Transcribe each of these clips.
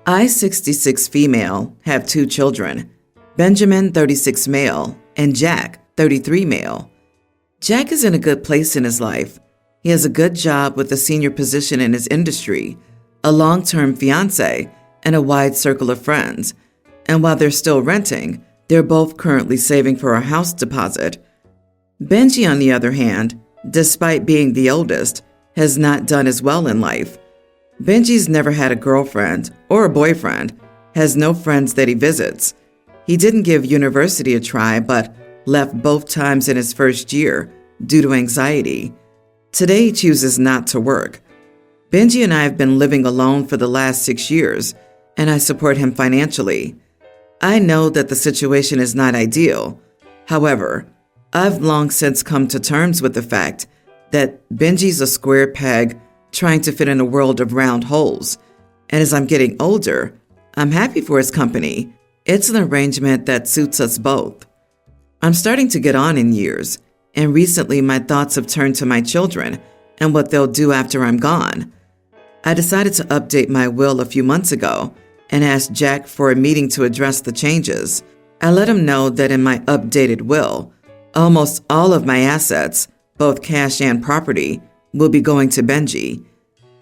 I, 66 female, have 2 children, Benjamin, 36 male, and Jack, 33 male. Jack is in a good place in his life. He has a good job with a senior position in his industry, a long-term fiancé, and a wide circle of friends. And while they're still renting, they're both currently saving for a house deposit. Benji, on the other hand, despite being the oldest, has not done as well in life. Benji's never had a girlfriend or a boyfriend, has no friends that he visits. He didn't give university a try, but left both times in his first year due to anxiety. Today he chooses not to work. Benji and I have been living alone for the last 6 years, and I support him financially. I know that the situation is not ideal. However, I've long since come to terms with the fact that Benji's a square peg trying to fit in a world of round holes. And as I'm getting older, I'm happy for his company. It's an arrangement that suits us both. I'm starting to get on in years, and recently my thoughts have turned to my children and what they'll do after I'm gone. I decided to update my will a few months ago and asked Jack for a meeting to address the changes. I let him know that in my updated will, almost all of my assets, both cash and property, will be going to Benji.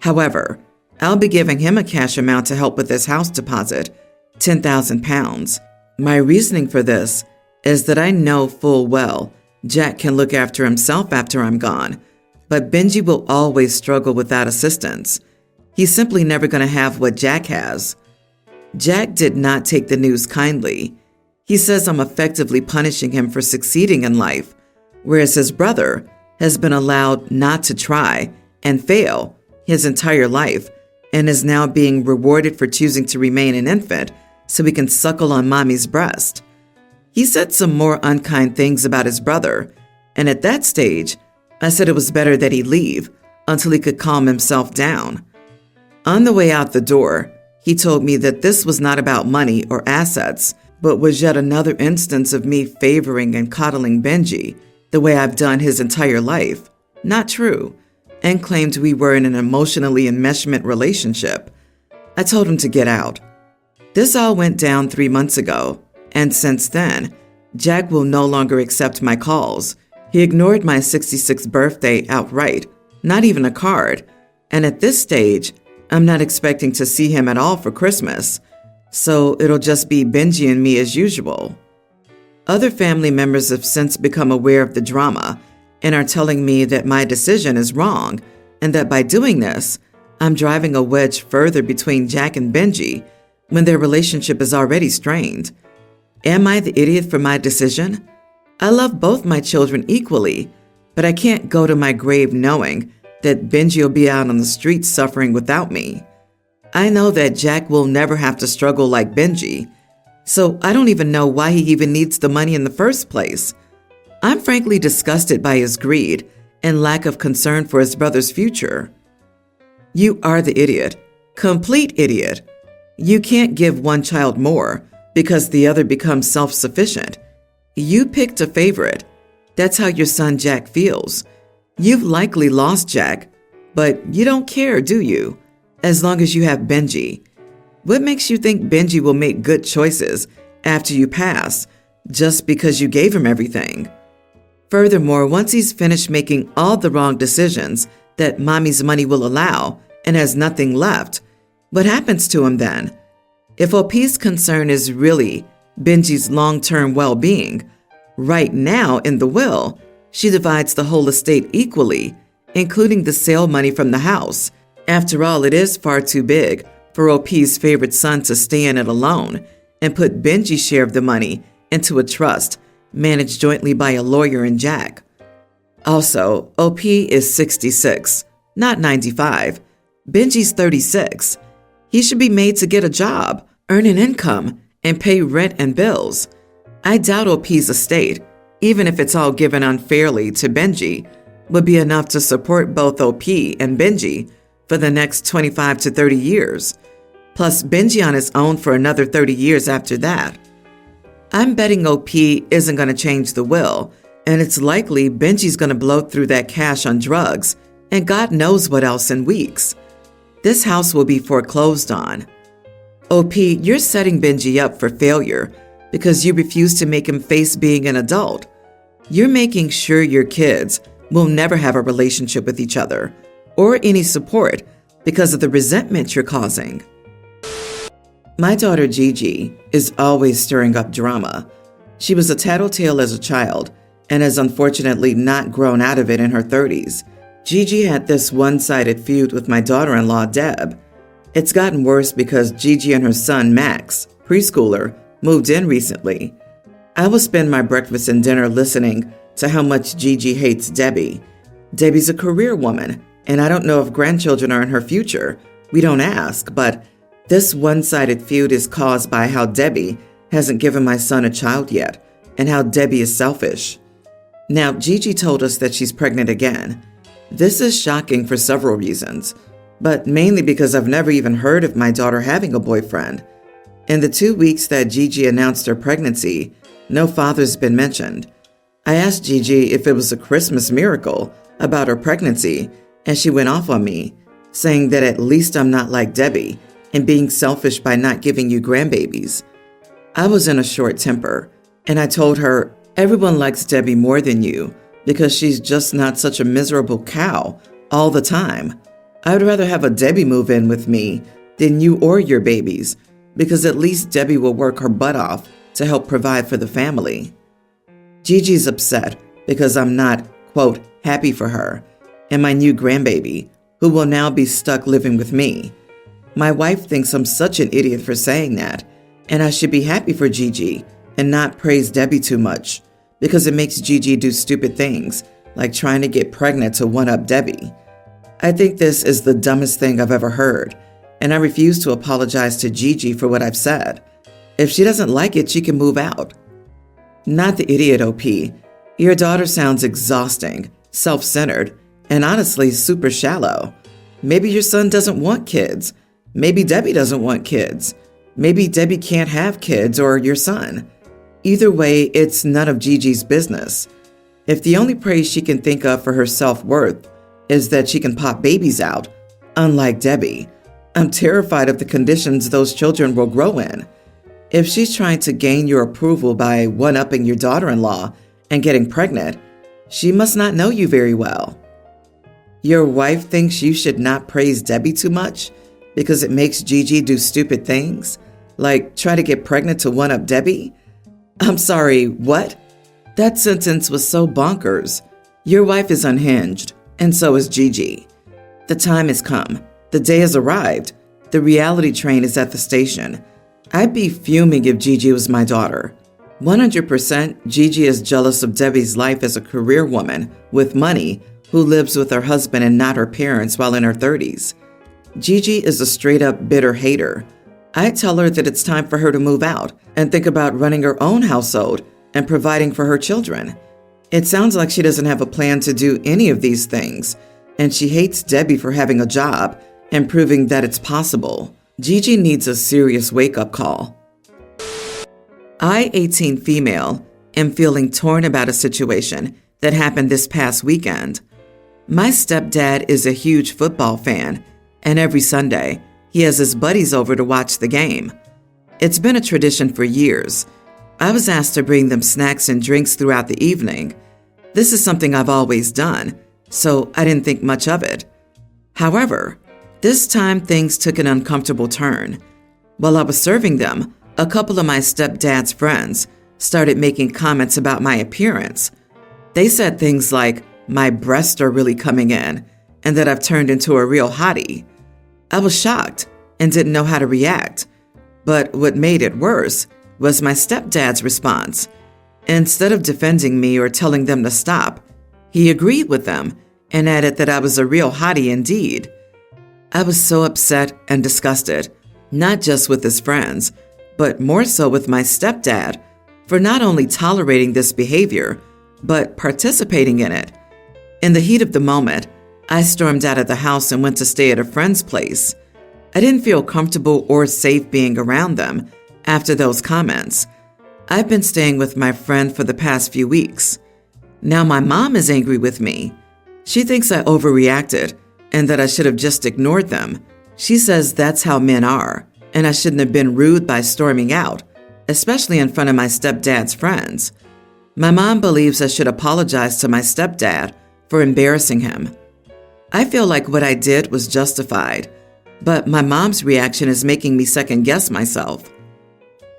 However, I'll be giving him a cash amount to help with his house deposit, £10,000. My reasoning for this is that I know full well Jack can look after himself after I'm gone, but Benji will always struggle without assistance. He's simply never going to have what Jack has. Jack did not take the news kindly. He says I'm effectively punishing him for succeeding in life, whereas his brother has been allowed not to try and fail his entire life and is now being rewarded for choosing to remain an infant so he can suckle on mommy's breast. He said some more unkind things about his brother, and at that stage, I said it was better that he leave until he could calm himself down. On the way out the door, he told me that this was not about money or assets, but was yet another instance of me favoring and coddling Benji the way I've done his entire life. Not true, and claimed we were in an emotionally enmeshment relationship. I told him to get out. This all went down 3 months ago, and since then, Jack will no longer accept my calls. He ignored my 66th birthday outright, not even a card, and at this stage, I'm not expecting to see him at all for Christmas, so it'll just be Benji and me as usual. Other family members have since become aware of the drama and are telling me that my decision is wrong and that by doing this, I'm driving a wedge further between Jack and Benji when their relationship is already strained. Am I the idiot for my decision? I love both my children equally, but I can't go to my grave knowing that Benji will be out on the streets suffering without me. I know that Jack will never have to struggle like Benji, so I don't even know why he even needs the money in the first place. I'm frankly disgusted by his greed and lack of concern for his brother's future. You are the idiot. Complete idiot. You can't give one child more because the other becomes self-sufficient. You picked a favorite. That's how your son Jack feels. You've likely lost Jack, but you don't care, do you? As long as you have Benji. What makes you think Benji will make good choices after you pass just because you gave him everything? Furthermore, once he's finished making all the wrong decisions that mommy's money will allow and has nothing left, what happens to him then? If OP's concern is really Benji's long-term well-being, right now in the will, she divides the whole estate equally, including the sale money from the house. After all, it is far too big for OP's favorite son to stay in it alone and put Benji's share of the money into a trust managed jointly by a lawyer and Jack. Also, OP is 66, not 95. Benji's 36. He should be made to get a job, earn an income, and pay rent and bills. I doubt OP's estate, even if it's all given unfairly to Benji, would be enough to support both OP and Benji for the next 25 to 30 years, plus Benji on his own for another 30 years after that. I'm betting OP isn't going to change the will, and it's likely Benji's going to blow through that cash on drugs and God knows what else in weeks. This house will be foreclosed on. OP, you're setting Benji up for failure because you refuse to make him face being an adult. You're making sure your kids will never have a relationship with each other or any support because of the resentment you're causing. My daughter Gigi is always stirring up drama. She was a tattletale as a child and has unfortunately not grown out of it in her 30s. Gigi had this one-sided feud with my daughter-in-law, Deb. It's gotten worse because Gigi and her son, Max, preschooler, moved in recently. I will spend my breakfast and dinner listening to how much Gigi hates Debbie. Debbie's a career woman, and I don't know if grandchildren are in her future. We don't ask, but this one-sided feud is caused by how Debbie hasn't given my son a child yet, and how Debbie is selfish. Now, Gigi told us that she's pregnant again. This is shocking for several reasons, but mainly because I've never even heard of my daughter having a boyfriend. In the 2 weeks that Gigi announced her pregnancy, no father's been mentioned. I asked Gigi if it was a Christmas miracle about her pregnancy, and she went off on me, saying that at least I'm not like Debbie and being selfish by not giving you grandbabies. I was in a short temper, and I told her, everyone likes Debbie more than you because she's just not such a miserable cow all the time. I would rather have a Debbie move in with me than you or your babies, because at least Debbie will work her butt off to help provide for the family. Gigi's upset because I'm not, quote, happy for her and my new grandbaby, who will now be stuck living with me. My wife thinks I'm such an idiot for saying that, and I should be happy for Gigi and not praise Debbie too much, because it makes Gigi do stupid things, like trying to get pregnant to one-up Debbie. I think this is the dumbest thing I've ever heard, and I refuse to apologize to Gigi for what I've said. If she doesn't like it, she can move out. Not the idiot, OP. Your daughter sounds exhausting, self-centered, and honestly super shallow. Maybe your son doesn't want kids. Maybe Debbie doesn't want kids. Maybe Debbie can't have kids or your son. Either way, it's none of Gigi's business. If the only praise she can think of for her self-worth is that she can pop babies out, unlike Debbie, I'm terrified of the conditions those children will grow in. If she's trying to gain your approval by one-upping your daughter-in-law and getting pregnant, she must not know you very well. Your wife thinks you should not praise Debbie too much because it makes Gigi do stupid things, like try to get pregnant to one-up Debbie? I'm sorry, what? That sentence was so bonkers. Your wife is unhinged, and so is Gigi. The time has come. The day has arrived. The reality train is at the station. I'd be fuming if Gigi was my daughter. 100% Gigi is jealous of Debbie's life as a career woman with money who lives with her husband and not her parents while in her 30s. Gigi is a straight-up bitter hater. I tell her that it's time for her to move out and think about running her own household and providing for her children. It sounds like she doesn't have a plan to do any of these things, and she hates Debbie for having a job and proving that it's possible. Gigi needs a serious wake-up call. I, 18 female, am feeling torn about a situation that happened this past weekend. My stepdad is a huge football fan, and every Sunday, he has his buddies over to watch the game. It's been a tradition for years. I was asked to bring them snacks and drinks throughout the evening. This is something I've always done, so I didn't think much of it. However, this time things took an uncomfortable turn. While I was serving them, a couple of my stepdad's friends started making comments about my appearance. They said things like, my breasts are really coming in, and that I've turned into a real hottie. I was shocked and didn't know how to react. But what made it worse was my stepdad's response. Instead of defending me or telling them to stop, he agreed with them and added that I was a real hottie indeed. I was so upset and disgusted, not just with his friends, but more so with my stepdad for not only tolerating this behavior, but participating in it. In the heat of the moment, I stormed out of the house and went to stay at a friend's place. I didn't feel comfortable or safe being around them after those comments. I've been staying with my friend for the past few weeks. Now my mom is angry with me. She thinks I overreacted and that I should have just ignored them. She says that's how men are, and I shouldn't have been rude by storming out, especially in front of my stepdad's friends. My mom believes I should apologize to my stepdad for embarrassing him. I feel like what I did was justified, but my mom's reaction is making me second-guess myself.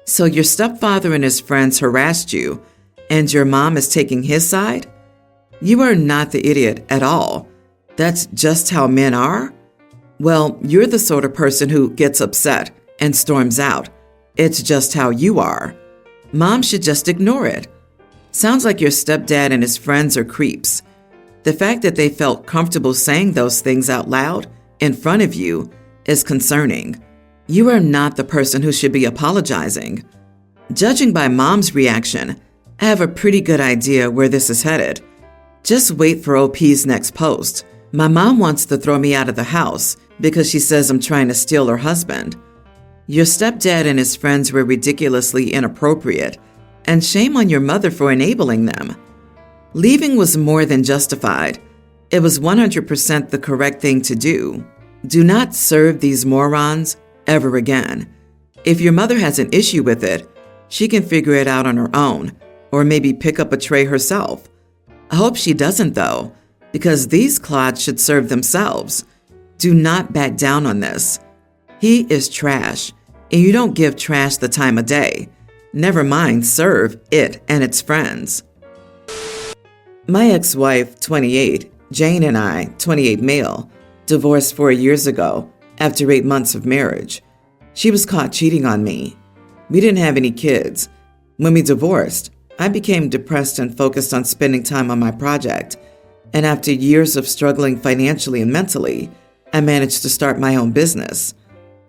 So your stepfather and his friends harassed you, and your mom is taking his side? You are not the idiot at all. That's just how men are? Well, you're the sort of person who gets upset and storms out. It's just how you are. Mom should just ignore it. Sounds like your stepdad and his friends are creeps. The fact that they felt comfortable saying those things out loud in front of you is concerning. You are not the person who should be apologizing. Judging by Mom's reaction, I have a pretty good idea where this is headed. Just wait for OP's next post. My mom wants to throw me out of the house because she says I'm trying to steal her husband. Your stepdad and his friends were ridiculously inappropriate, and shame on your mother for enabling them. Leaving was more than justified. It was 100% the correct thing to do. Do not serve these morons ever again. If your mother has an issue with it, she can figure it out on her own, or maybe pick up a tray herself. I hope she doesn't though, because these clods should serve themselves. Do not back down on this. He is trash, and you don't give trash the time of day. Never mind serve it and its friends. My ex-wife, 28, Jane, and I, 28 male, divorced 4 years ago after 8 months of marriage. She was caught cheating on me. We didn't have any kids. When we divorced, I became depressed and focused on spending time on my project. And after years of struggling financially and mentally, I managed to start my own business.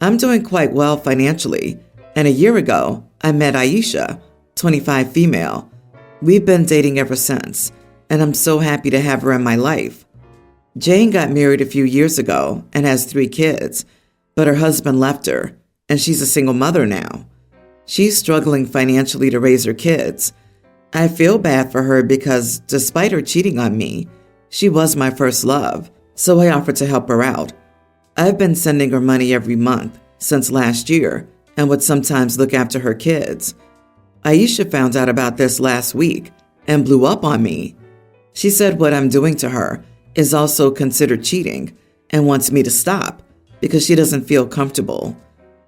I'm doing quite well financially, and a year ago, I met Aisha, 25 female. We've been dating ever since, and I'm so happy to have her in my life. Jane got married a few years ago and has 3 kids, but her husband left her, and she's a single mother now. She's struggling financially to raise her kids. I feel bad for her because despite her cheating on me, she was my first love, so I offered to help her out. I've been sending her money every month since last year and would sometimes look after her kids. Aisha found out about this last week and blew up on me. She said what I'm doing to her is also considered cheating and wants me to stop because she doesn't feel comfortable.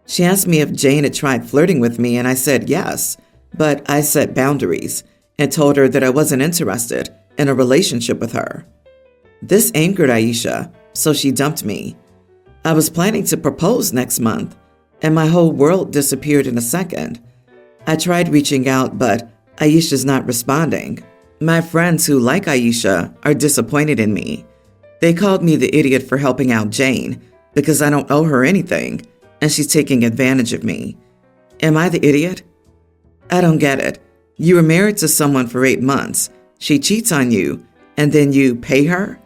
She asked me if Jane had tried flirting with me, and I said yes, but I set boundaries and told her that I wasn't interested in a relationship with her. This angered Aisha, so she dumped me. I was planning to propose next month, and my whole world disappeared in a second. I tried reaching out, but Aisha's not responding. My friends who like Aisha are disappointed in me. They called me the idiot for helping out Jane because I don't owe her anything, and she's taking advantage of me. Am I the idiot? I don't get it. You were married to someone for 8 months. She cheats on you, and then you pay her?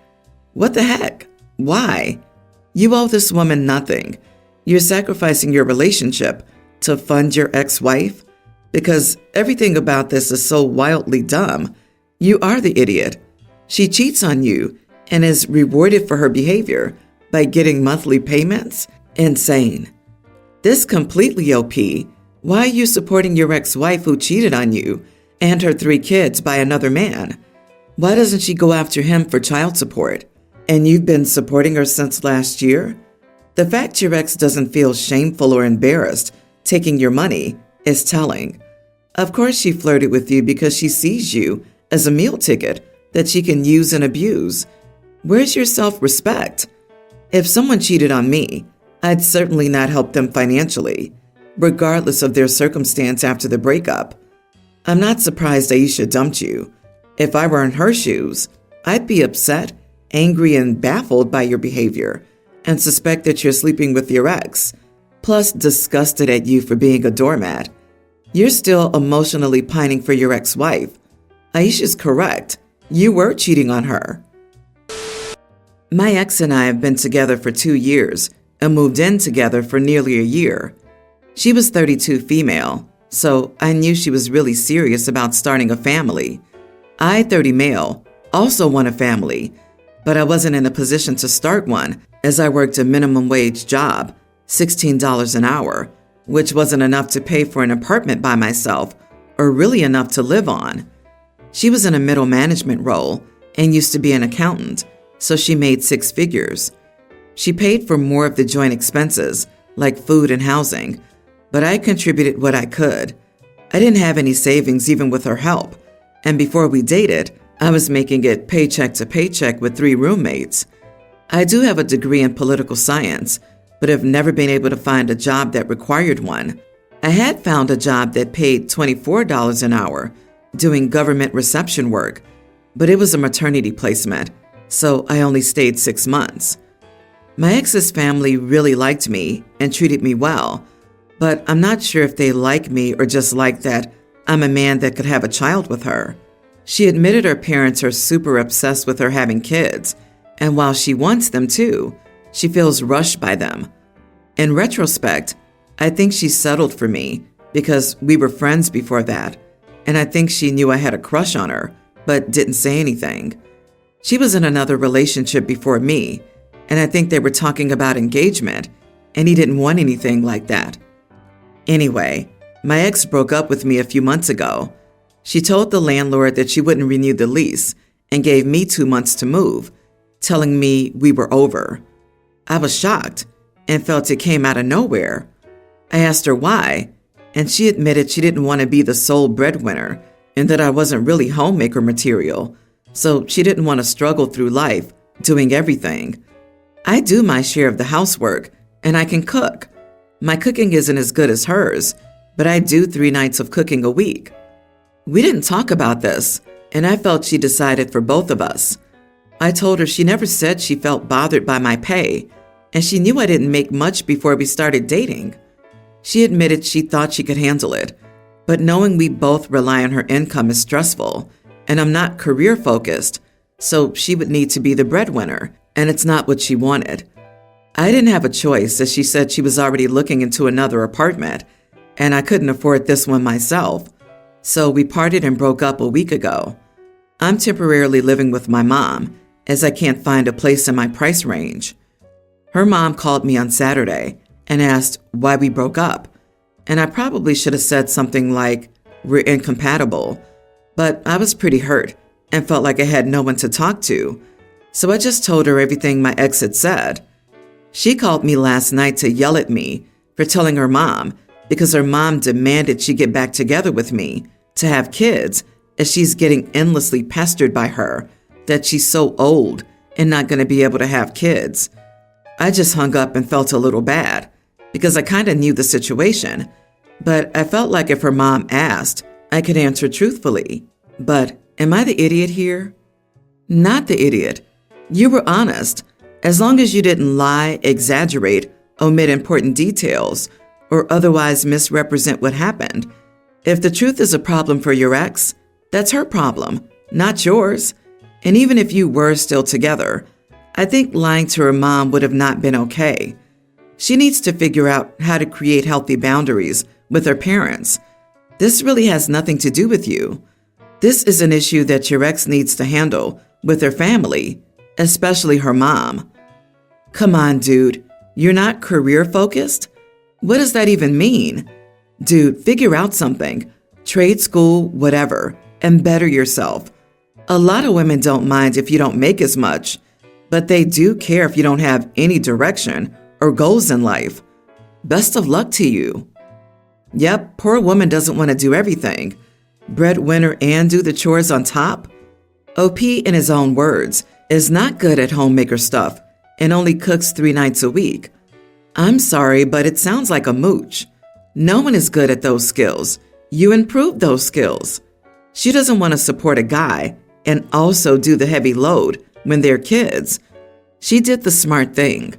What the heck? Why? You owe this woman nothing. You're sacrificing your relationship to fund your ex-wife? Because everything about this is so wildly dumb. You are the idiot. She cheats on you and is rewarded for her behavior by getting monthly payments? Insane. This completely OP. Why are you supporting your ex-wife who cheated on you and her 3 kids by another man? Why doesn't she go after him for child support? And you've been supporting her since last year? The fact your ex doesn't feel shameful or embarrassed taking your money is telling. Of course she flirted with you because she sees you as a meal ticket that she can use and abuse. Where's your self-respect? If someone cheated on me, I'd certainly not help them financially, regardless of their circumstance after the breakup. I'm not surprised Aisha dumped you. If I were in her shoes, I'd be upset, angry, and baffled by your behavior, and suspect that you're sleeping with your ex, plus disgusted at you for being a doormat. You're still emotionally pining for your ex-wife. Aisha's correct. You were cheating on her. My ex and I have been together for 2 years and moved in together for nearly a year. She was 32 female, so I knew she was really serious about starting a family. I, 30 male, also want a family, but I wasn't in a position to start one as I worked a minimum wage job, $16 an hour, which wasn't enough to pay for an apartment by myself or really enough to live on. She was in a middle management role and used to be an accountant, so she made 6 figures. She paid for more of the joint expenses, like food and housing, but I contributed what I could. I didn't have any savings even with her help, and before we dated, I was making it paycheck to paycheck with 3 roommates. I do have a degree in political science, but have never been able to find a job that required one. I had found a job that paid $24 an hour, doing government reception work, but it was a maternity placement, so I only stayed 6 months. My ex's family really liked me and treated me well, but I'm not sure if they like me or just like that I'm a man that could have a child with her. She admitted her parents are super obsessed with her having kids, and while she wants them too, she feels rushed by them. In retrospect, I think she settled for me because we were friends before that, and I think she knew I had a crush on her, but didn't say anything. She was in another relationship before me, and I think they were talking about engagement, and he didn't want anything like that. Anyway, my ex broke up with me a few months ago. She told the landlord that she wouldn't renew the lease and gave me 2 months to move, telling me we were over. I was shocked and felt it came out of nowhere. I asked her why, and she admitted she didn't want to be the sole breadwinner and that I wasn't really homemaker material, so she didn't want to struggle through life doing everything. I do my share of the housework, and I can cook. My cooking isn't as good as hers, but I do 3 nights of cooking a week. We didn't talk about this, and I felt she decided for both of us. I told her she never said she felt bothered by my pay, and she knew I didn't make much before we started dating. She admitted she thought she could handle it, but knowing we both rely on her income is stressful, and I'm not career-focused, so she would need to be the breadwinner, and it's not what she wanted. I didn't have a choice, as she said she was already looking into another apartment, and I couldn't afford this one myself, so we parted and broke up a week ago. I'm temporarily living with my mom, as I can't find a place in my price range. Her mom called me on Saturday and asked why we broke up, and I probably should have said something like, "We're incompatible," but I was pretty hurt and felt like I had no one to talk to, so I just told her everything my ex had said. She called me last night to yell at me for telling her mom because her mom demanded she get back together with me to have kids, as she's getting endlessly pestered by her that she's so old and not going to be able to have kids. I just hung up and felt a little bad because I kind of knew the situation, but I felt like if her mom asked, I could answer truthfully. But am I the idiot here? Not the idiot. You were honest, as long as you didn't lie, exaggerate, omit important details, or otherwise misrepresent what happened. If the truth is a problem for your ex, that's her problem, not yours. And even if you were still together, I think lying to her mom would have not been okay. She needs to figure out how to create healthy boundaries with her parents. This really has nothing to do with you. This is an issue that your ex needs to handle with her family, especially her mom. Come on, dude. You're not career-focused? What does that even mean? Dude, figure out something. Trade school, whatever, and better yourself. A lot of women don't mind if you don't make as much, but they do care if you don't have any direction or goals in life. Best of luck to you. Yep, poor woman doesn't want to do everything. Breadwinner and do the chores on top? OP, in his own words, is not good at homemaker stuff and only cooks 3 nights a week. I'm sorry, but it sounds like a mooch. No one is good at those skills. You improve those skills. She doesn't want to support a guy and also do the heavy load when they're kids. She did the smart thing.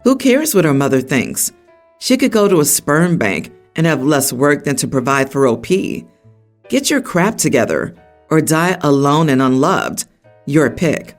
Who cares what her mother thinks? She could go to a sperm bank and have less work than to provide for OP. Get your crap together or die alone and unloved. Your pick.